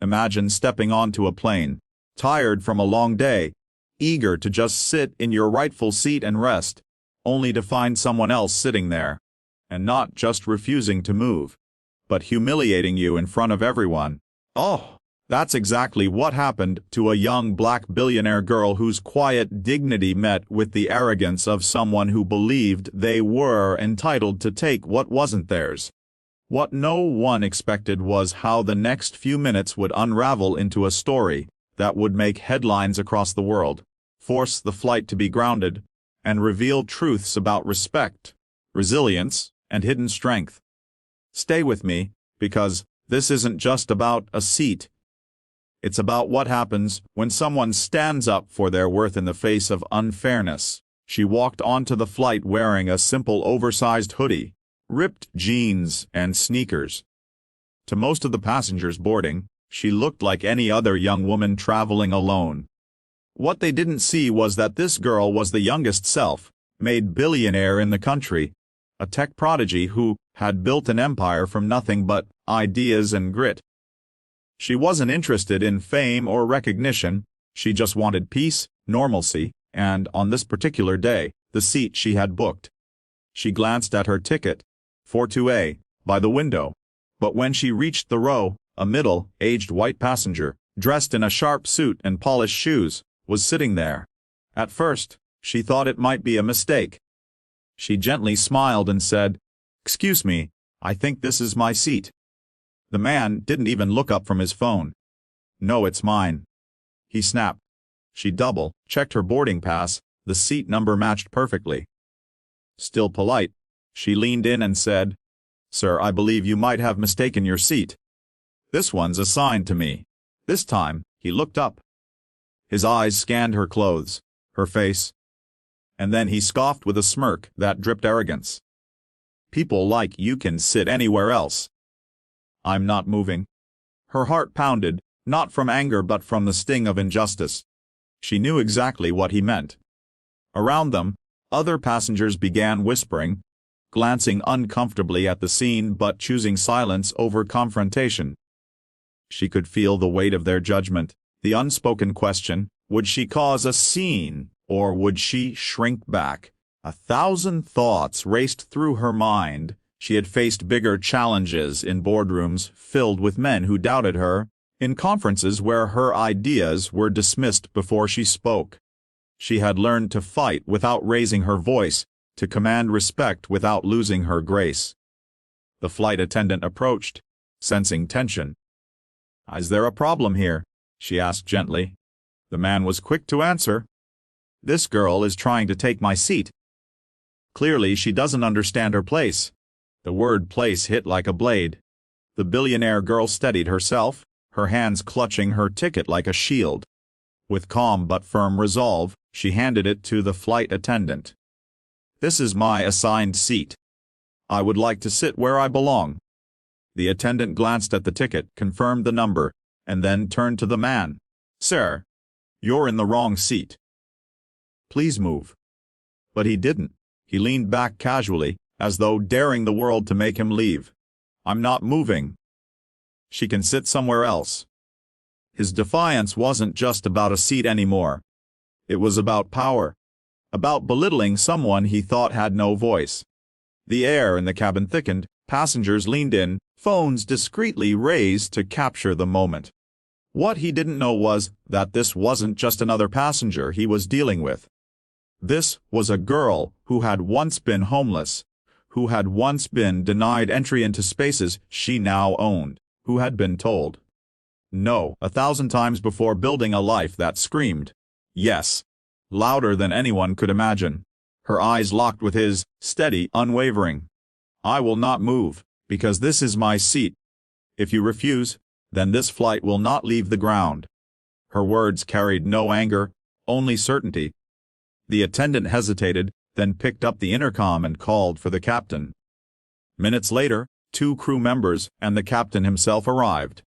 Imagine stepping onto a plane, tired from a long day, eager to just sit in your rightful seat and rest, only to find someone else sitting there, and not just refusing to move, but humiliating you in front of everyone. Oh, that's exactly what happened to a young black billionaire girl whose quiet dignity met with the arrogance of someone who believed they were entitled to take what wasn't theirs. What no one expected was how the next few minutes would unravel into a story that would make headlines across the world, force the flight to be grounded, and reveal truths about respect, resilience, and hidden strength. Stay with me, because this isn't just about a seat. It's about what happens when someone stands up for their worth in the face of unfairness. She walked onto the flight wearing a simple oversized hoodie, ripped jeans, and sneakers. To most of the passengers boarding, she looked like any other young woman traveling alone. What they didn't see was that this girl was the youngest self-made billionaire in the country, a tech prodigy who had built an empire from nothing but ideas and grit. She wasn't interested in fame or recognition, she just wanted peace, normalcy, and, on this particular day, the seat she had booked. She glanced at her ticket, 42A, by the window. But when she reached the row, a middle-aged white passenger, dressed in a sharp suit and polished shoes, was sitting there. At first, she thought it might be a mistake. She gently smiled and said, "Excuse me, I think this is my seat." The man didn't even look up from his phone. "No, it's mine," he snapped. She double-checked her boarding pass, the seat number matched perfectly. Still polite, she leaned in and said, "Sir, I believe you might have mistaken your seat. This one's assigned to me." This time, he looked up. His eyes scanned her clothes, her face, and then he scoffed with a smirk that dripped arrogance. "People like you can sit anywhere else." "I'm not moving." Her heart pounded, not from anger but from the sting of injustice. She knew exactly what he meant. Around them, other passengers began whispering, glancing uncomfortably at the scene but choosing silence over confrontation. She could feel the weight of their judgment, the unspoken question, would she cause a scene, or would she shrink back? 1,000 thoughts raced through her mind. She had faced bigger challenges in boardrooms filled with men who doubted her, in conferences where her ideas were dismissed before she spoke. She had learned to fight without raising her voice, to command respect without losing her grace. The flight attendant approached, sensing tension. "Is there a problem here?" she asked gently. The man was quick to answer. "This girl is trying to take my seat. Clearly she doesn't understand her place." The word place hit like a blade. The billionaire girl steadied herself, her hands clutching her ticket like a shield. With calm but firm resolve, she handed it to the flight attendant. "This is my assigned seat. I would like to sit where I belong." The attendant glanced at the ticket, confirmed the number, and then turned to the man. "Sir, you're in the wrong seat. Please move." But he didn't. He leaned back casually, as though daring the world to make him leave. "I'm not moving. She can sit somewhere else." His defiance wasn't just about a seat anymore. It was about power. About belittling someone he thought had no voice. The air in the cabin thickened, passengers leaned in, phones discreetly raised to capture the moment. What he didn't know was that this wasn't just another passenger he was dealing with. This was a girl who had once been homeless, who had once been denied entry into spaces she now owned, who had been told no 1,000 times before building a life that screamed yes, louder than anyone could imagine. Her eyes locked with his, steady, unwavering. "I will not move, because this is my seat. If you refuse, then this flight will not leave the ground." Her words carried no anger, only certainty. The attendant hesitated, then picked up the intercom and called for the captain. Minutes later, 2 crew members and the captain himself arrived.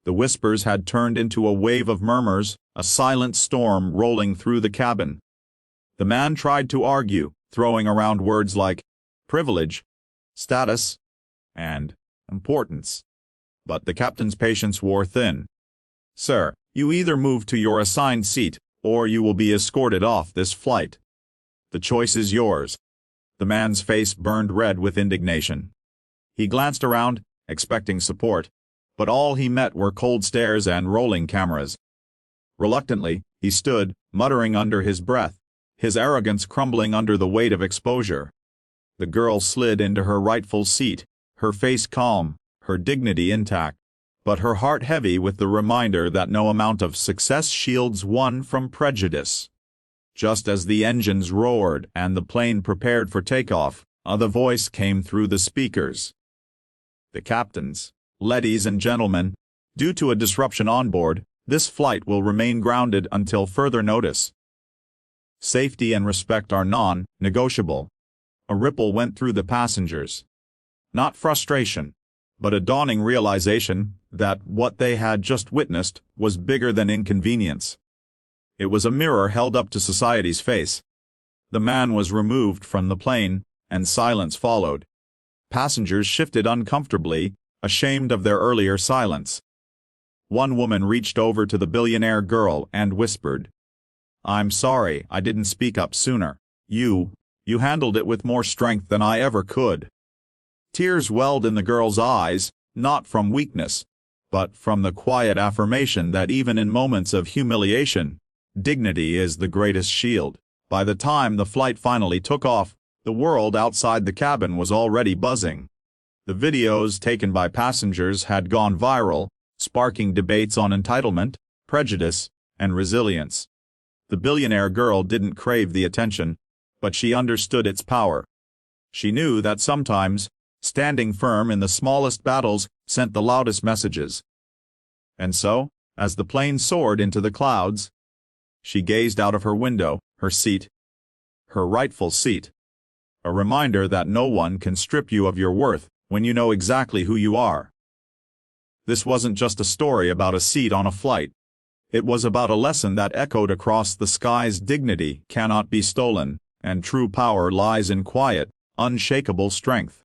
The whispers had turned into a wave of murmurs, a silent storm rolling through the cabin. The man tried to argue, throwing around words like privilege, status, and importance. But the captain's patience wore thin. "Sir, you either move to your assigned seat, or you will be escorted off this flight. The choice is yours." The man's face burned red with indignation. He glanced around, expecting support, but all he met were cold stares and rolling cameras. Reluctantly, he stood, muttering under his breath, his arrogance crumbling under the weight of exposure. The girl slid into her rightful seat, her face calm, her dignity intact, but her heart heavy with the reminder that no amount of success shields one from prejudice. Just as the engines roared and the plane prepared for takeoff, the voice came through the speakers. "The captains, ladies and gentlemen, due to a disruption on board, this flight will remain grounded until further notice. Safety and respect are non-negotiable." A ripple went through the passengers. Not frustration, but a dawning realization that what they had just witnessed was bigger than inconvenience. It was a mirror held up to society's face. The man was removed from the plane, and silence followed. Passengers shifted uncomfortably, ashamed of their earlier silence. One woman reached over to the billionaire girl and whispered, "I'm sorry I didn't speak up sooner. You handled it with more strength than I ever could." Tears welled in the girl's eyes, not from weakness, but from the quiet affirmation that even in moments of humiliation, dignity is the greatest shield. By the time the flight finally took off, the world outside the cabin was already buzzing. The videos taken by passengers had gone viral, sparking debates on entitlement, prejudice, and resilience. The billionaire girl didn't crave the attention, but she understood its power. She knew that sometimes, standing firm in the smallest battles sent the loudest messages. And so, as the plane soared into the clouds, she gazed out of her window, her seat, her rightful seat. A reminder that no one can strip you of your worth when you know exactly who you are. This wasn't just a story about a seat on a flight. It was about a lesson that echoed across the skies: dignity cannot be stolen, and true power lies in quiet, unshakable strength.